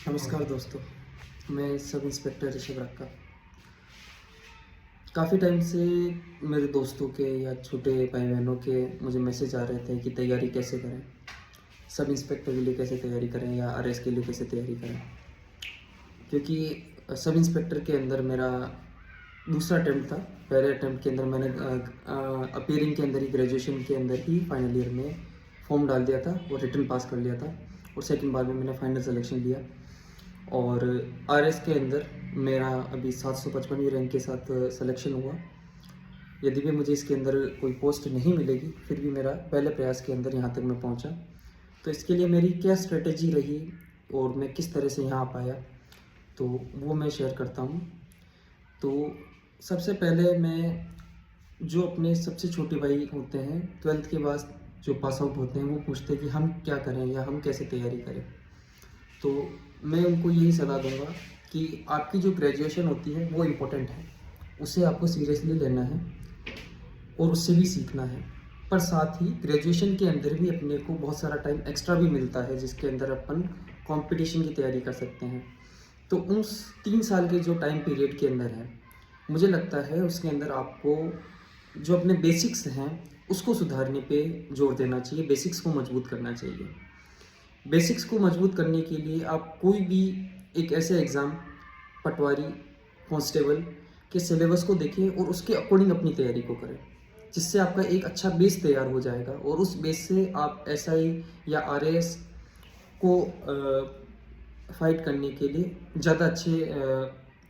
नमस्कार दोस्तों, मैं सब इंस्पेक्टर ऋषभ रक्का। काफ़ी टाइम से मेरे दोस्तों के या छोटे भाई बहनों के मुझे मैसेज आ रहे थे कि तैयारी कैसे करें, सब इंस्पेक्टर के लिए कैसे तैयारी करें या आरएस के लिए कैसे तैयारी करें। क्योंकि सब इंस्पेक्टर के अंदर मेरा दूसरा अटैम्प्ट था। पहले अटैम्प्ट के अंदर मैंने अपीयरिंग के अंदर ही, ग्रेजुएशन के अंदर ही फाइनल ईयर में फॉर्म डाल दिया था और रिटन पास कर लिया था, और सेकंड बार में मैंने फाइनल सिलेक्शन लिया। और आरएस के अंदर मेरा अभी 755वीं रैंक के साथ सिलेक्शन हुआ। यदि भी मुझे इसके अंदर कोई पोस्ट नहीं मिलेगी, फिर भी मेरा पहले प्रयास के अंदर यहाँ तक मैं पहुँचा। तो इसके लिए मेरी क्या स्ट्रेटेजी रही और मैं किस तरह से यहाँ आ पाया, तो वो मैं शेयर करता हूँ। तो सबसे पहले मैं, जो अपने सबसे छोटे भाई होते हैं 12th के बाद जो पास आउट होते हैं, वो पूछते हैं कि हम क्या करें या हम कैसे तैयारी करें। तो मैं उनको यही सलाह दूंगा कि आपकी जो ग्रेजुएशन होती है वो इम्पोर्टेंट है, उसे आपको सीरियसली लेना है और उससे भी सीखना है। पर साथ ही ग्रेजुएशन के अंदर भी अपने को बहुत सारा टाइम एक्स्ट्रा भी मिलता है, जिसके अंदर अपन कंपटीशन की तैयारी कर सकते हैं। तो उस 3 साल के जो टाइम पीरियड के अंदर है, मुझे लगता है उसके अंदर आपको जो अपने बेसिक्स हैं उसको सुधारने पे जोर देना चाहिए, बेसिक्स को मजबूत करना चाहिए। बेसिक्स को मजबूत करने के लिए आप कोई भी एक ऐसे एग्ज़ाम, पटवारी, कांस्टेबल के सिलेबस को देखें और उसके अकॉर्डिंग अपनी तैयारी को करें, जिससे आपका एक अच्छा बेस तैयार हो जाएगा और उस बेस से आप एसआई या आरएएस को फाइट करने के लिए ज़्यादा अच्छे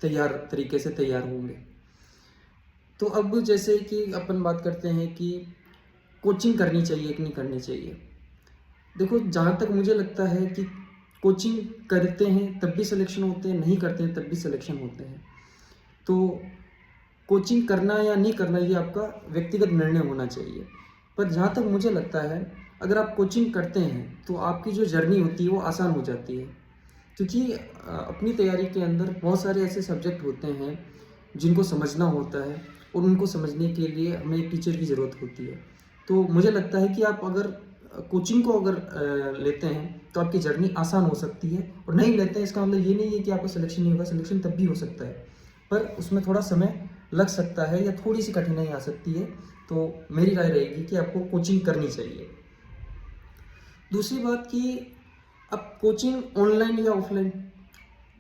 तरीके से तैयार होंगे। तो अब जैसे कि अपन बात करते हैं कि कोचिंग करनी चाहिए कि नहीं करनी चाहिए। देखो, जहाँ तक मुझे लगता है कि कोचिंग करते हैं तब भी सिलेक्शन होते हैं, नहीं करते हैं तब भी सिलेक्शन होते हैं। तो कोचिंग करना या नहीं करना ये आपका व्यक्तिगत निर्णय होना चाहिए। पर जहाँ तक मुझे लगता है, अगर आप कोचिंग करते हैं तो आपकी जो जर्नी होती है वो आसान हो जाती है। क्योंकि अपनी तैयारी के अंदर बहुत सारे ऐसे सब्जेक्ट होते हैं जिनको समझना होता है, और उनको समझने के लिए हमें एक टीचर की ज़रूरत होती है। तो मुझे लगता है कि आप अगर कोचिंग को अगर लेते हैं तो आपकी जर्नी आसान हो सकती है, और नहीं लेते हैं इसका मतलब ये नहीं है कि आपका सिलेक्शन नहीं होगा। सिलेक्शन तब भी हो सकता है, पर उसमें थोड़ा समय लग सकता है या थोड़ी सी कठिनाई आ सकती है। तो मेरी राय रहेगी कि आपको कोचिंग करनी चाहिए। दूसरी बात कि अब कोचिंग ऑनलाइन या ऑफलाइन,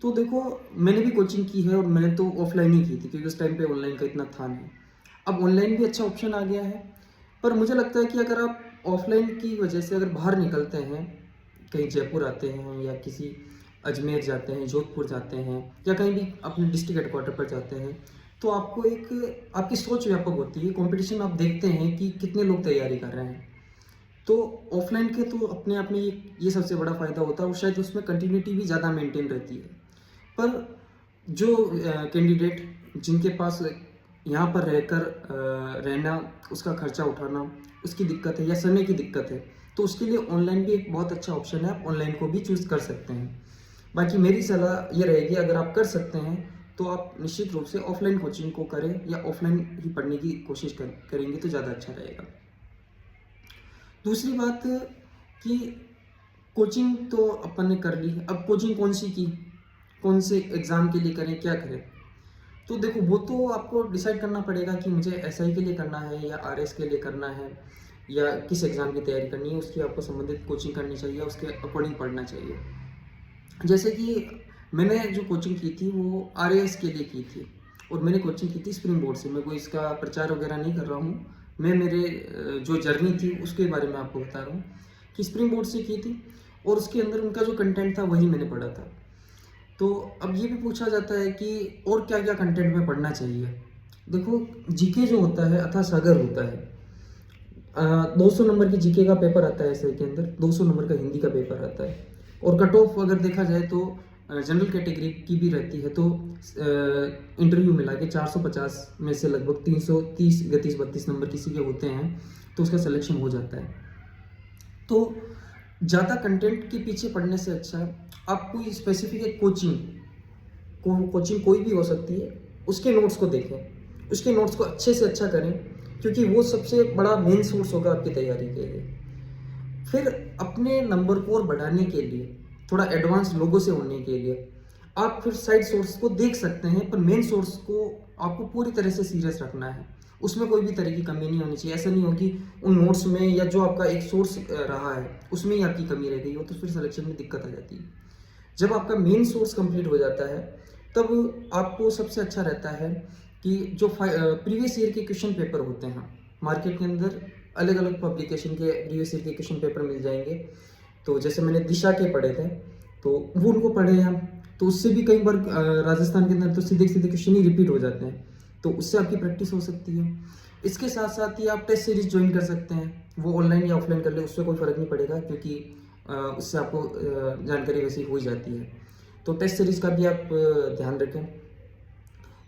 तो देखो, मैंने भी कोचिंग की है और मैंने तो ऑफलाइन ही की थी, क्योंकि उस टाइम पे ऑनलाइन का इतना था नहीं। अब ऑनलाइन भी अच्छा ऑप्शन आ गया है, पर मुझे लगता है कि अगर आप ऑफलाइन की वजह से अगर बाहर निकलते हैं, कहीं जयपुर आते हैं या किसी अजमेर जाते हैं, जोधपुर जाते हैं, या कहीं भी अपने डिस्ट्रिक्ट हेडक्वार्टर पर जाते हैं, तो आपको एक आपकी सोच व्यापक होती है। कंपटीशन आप देखते हैं कि कितने लोग तैयारी कर रहे हैं। तो ऑफलाइन के तो अपने आप में ये सबसे बड़ा फ़ायदा होता है, और शायद उसमें कंटिन्यूटी भी ज़्यादा मेंटेन रहती है। पर जो कैंडिडेट जिनके पास यहाँ पर रहकर रहना, उसका खर्चा उठाना, उसकी दिक्कत है या समय की दिक्कत है, तो उसके लिए ऑनलाइन भी एक बहुत अच्छा ऑप्शन है। आप ऑनलाइन को भी चूज़ कर सकते हैं। बाकी मेरी सलाह ये रहेगी, अगर आप कर सकते हैं तो आप निश्चित रूप से ऑफलाइन कोचिंग को करें या ऑफलाइन ही पढ़ने की कोशिश करेंगे तो ज़्यादा अच्छा रहेगा। दूसरी बात कि कोचिंग तो अपन ने कर ली, अब कोचिंग कौन सी की, कौन से एग्ज़ाम के लिए करें, क्या करें। तो देखो, वो तो आपको डिसाइड करना पड़ेगा कि मुझे एसआई के लिए करना है या आरएस के लिए करना है या किस एग्ज़ाम की तैयारी करनी है। उसकी आपको संबंधित कोचिंग करनी चाहिए, उसके अकॉर्डिंग पढ़ना चाहिए। जैसे कि मैंने जो कोचिंग की थी वो आरएएस के लिए की थी, और मैंने कोचिंग की थी स्प्रिंग बोर्ड से। मैं कोई इसका प्रचार वगैरह नहीं कर रहा हूँ, मैं मेरे जो जर्नी थी उसके बारे में आपको बता रहा हूँ कि स्प्रिंग बोर्ड से की थी, और उसके अंदर उनका जो कंटेंट था वही मैंने पढ़ा था। तो अब ये भी पूछा जाता है कि और क्या क्या कंटेंट में पढ़ना चाहिए। देखो, जीके जो होता है अथाह सागर होता है। 200 नंबर की जीके का पेपर आता है एसआई के अंदर, 200 नंबर का हिंदी का पेपर आता है, और कट ऑफ अगर देखा जाए तो जनरल कैटेगरी की भी रहती है। तो इंटरव्यू मिला के 450 में से लगभग 330 या 32 नंबर किसी के होते हैं, तो उसका सिलेक्शन हो जाता है। तो ज़्यादा कंटेंट के पीछे पढ़ने से अच्छा आप कोई स्पेसिफिक एक कोचिंग कोई भी हो सकती है, उसके नोट्स को देखें, उसके नोट्स को अच्छे से अच्छा करें, क्योंकि वो सबसे बड़ा मेन सोर्स होगा आपकी तैयारी के लिए। फिर अपने नंबर को और बढ़ाने के लिए थोड़ा एडवांस लोगों से होने के लिए आप फिर साइड सोर्स को देख सकते हैं, पर मेन सोर्स को आपको पूरी तरह से सीरियस रखना है। उसमें कोई भी तरह की कमी नहीं होनी चाहिए। ऐसा नहीं हो कि उन नोट्स में या जो आपका एक सोर्स रहा है उसमें ही आपकी कमी रह गई हो, तो फिर सिलेक्शन में दिक्कत आ जाती है। जब आपका मेन सोर्स कंप्लीट हो जाता है तब आपको सबसे अच्छा रहता है कि जो प्रीवियस ईयर के क्वेश्चन पेपर होते हैं मार्केट के अंदर, अलग अलग पब्लिकेशन के प्रीवियस ईयर के क्वेश्चन पेपर मिल जाएंगे। तो जैसे मैंने दिशा के पढ़े थे तो वो उनको पढ़े हैं, तो उससे भी कई बार राजस्थान के अंदर तो सीधे सीधे क्वेश्चन ही रिपीट हो जाते हैं, तो उससे आपकी प्रैक्टिस हो सकती है। इसके साथ साथ ही आप टेस्ट सीरीज ज्वाइन कर सकते हैं, वो ऑनलाइन या ऑफलाइन कर ले, उससे कोई फ़र्क नहीं पड़ेगा, क्योंकि उससे आपको जानकारी वैसी हो ही जाती है। तो टेस्ट सीरीज़ का भी आप ध्यान रखें।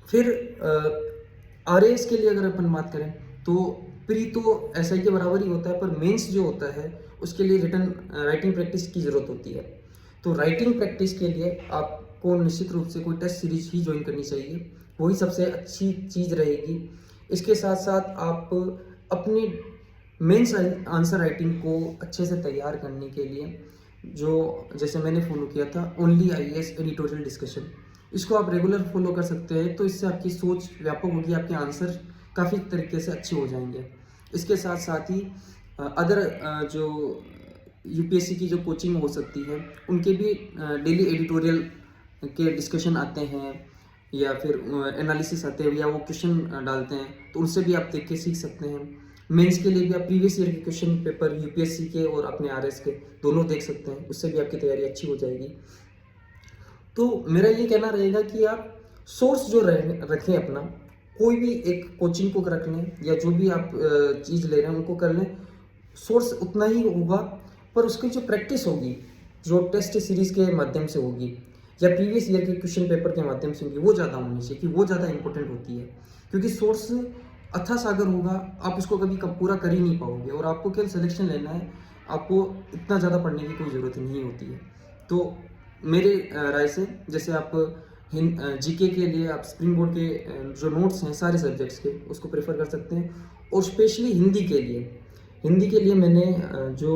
फिर आरएएस के लिए अगर अपन बात करें तो प्री तो एसआई के बराबर ही होता है, पर मेंस जो होता है उसके लिए रिटन राइटिंग प्रैक्टिस की ज़रूरत होती है। तो राइटिंग प्रैक्टिस के लिए आपको निश्चित रूप से कोई टेस्ट सीरीज ही ज्वाइन करनी चाहिए, वही सबसे अच्छी चीज़ रहेगी। इसके साथ साथ आप अपनी मेंस आंसर राइटिंग को अच्छे से तैयार करने के लिए जो जैसे मैंने फॉलो किया था ओनली आईएएस एडिटोरियल डिस्कशन, इसको आप रेगुलर फॉलो कर सकते हैं, तो इससे आपकी सोच व्यापक होगी, आपके आंसर काफ़ी तरीके से अच्छे हो जाएंगे। इसके साथ साथ ही अदर जो यूपीएससी की जो कोचिंग हो सकती है उनके भी डेली एडिटोरियल के डिस्कशन आते हैं या फिर एनालिसिस आते हैं या वो क्वेश्चन डालते हैं, तो उनसे भी आप देख के सीख सकते हैं। मेंस के लिए भी आप प्रीवियस ईयर के क्वेश्चन पेपर यूपीएससी के और अपने आरएस के दोनों देख सकते हैं, उससे भी आपकी तैयारी अच्छी हो जाएगी। तो मेरा ये कहना रहेगा कि आप सोर्स जो रखें अपना, कोई भी एक कोचिंग को रख लें या जो भी आप चीज़ ले रहे हैं उनको कर लें, सोर्स उतना ही होगा, पर उसकी जो प्रैक्टिस होगी जो टेस्ट सीरीज़ के माध्यम से होगी या प्रीवियस ईयर के क्वेश्चन पेपर के माध्यम से होगी, वो ज़्यादा होनी चाहिए, कि वो ज़्यादा इंपॉर्टेंट होती है। क्योंकि सोर्स अथाह सागर होगा, आप उसको कभी पूरा कर ही नहीं पाओगे, और आपको केवल सिलेक्शन लेना है, आपको इतना ज़्यादा पढ़ने की कोई ज़रूरत नहीं होती है। तो मेरे राय से जैसे आप जीके के लिए आप स्प्रिंग बोर्ड के जो नोट्स हैं सारे सब्जेक्ट्स के उसको प्रेफर कर सकते हैं, और स्पेशली हिंदी के लिए मैंने जो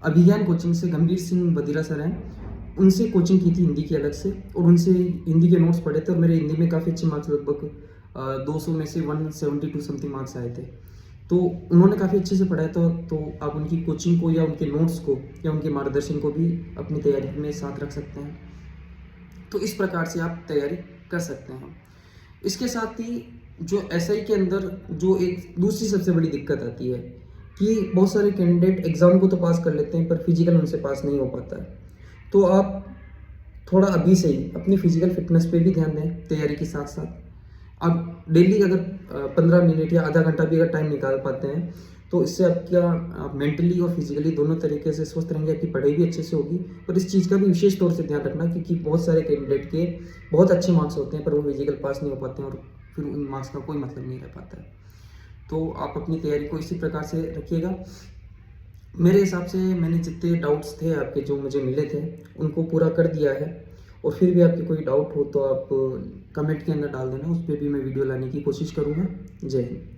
अभिज्ञान कोचिंग से गंभीर सिंह बदिरा सर हैं उनसे कोचिंग की थी हिंदी की अलग से, और उनसे हिंदी के नोट्स पढ़े थे, और मेरे हिंदी में काफ़ी अच्छे मार्क्स लगभग 200 में से 172 समथिंग मार्क्स आए थे। तो उन्होंने काफ़ी अच्छे से पढ़ाया था, तो आप उनकी कोचिंग को या उनके नोट्स को या उनके मार्गदर्शन को भी अपनी तैयारी में साथ रख सकते हैं। तो इस प्रकार से आप तैयारी कर सकते हैं। इसके साथ ही जो एसआई के अंदर जो एक दूसरी सबसे बड़ी दिक्कत आती है कि बहुत सारे कैंडिडेट एग्ज़ाम को तो पास कर लेते हैं पर फिजिकल उनसे पास नहीं हो पाता है। तो आप थोड़ा अभी से ही अपनी फिजिकल फिटनेस पे भी ध्यान दें तैयारी के साथ साथ। आप डेली अगर 15 मिनट या आधा घंटा भी अगर टाइम निकाल पाते हैं तो इससे आप मेंटली और फिजिकली दोनों तरीके से स्वस्थ रहेंगे, आपकी पढ़ाई भी अच्छे से होगी। पर इस चीज़ का भी विशेष तौर से ध्यान रखना, क्योंकि बहुत सारे कैंडिडेट के बहुत अच्छे मार्क्स होते हैं पर वो फिजिकल पास नहीं हो पाते हैं और फिर उन मार्क्स का कोई मतलब नहीं रह पाता है। तो आप अपनी तैयारी को इसी प्रकार से रखिएगा। मेरे हिसाब से मैंने जितने डाउट्स थे आपके जो मुझे मिले थे उनको पूरा कर दिया है, और फिर भी आपके कोई डाउट हो तो आप कमेंट के अंदर डाल देना, उस पर भी मैं वीडियो लाने की कोशिश करूँगा। जय हिंद।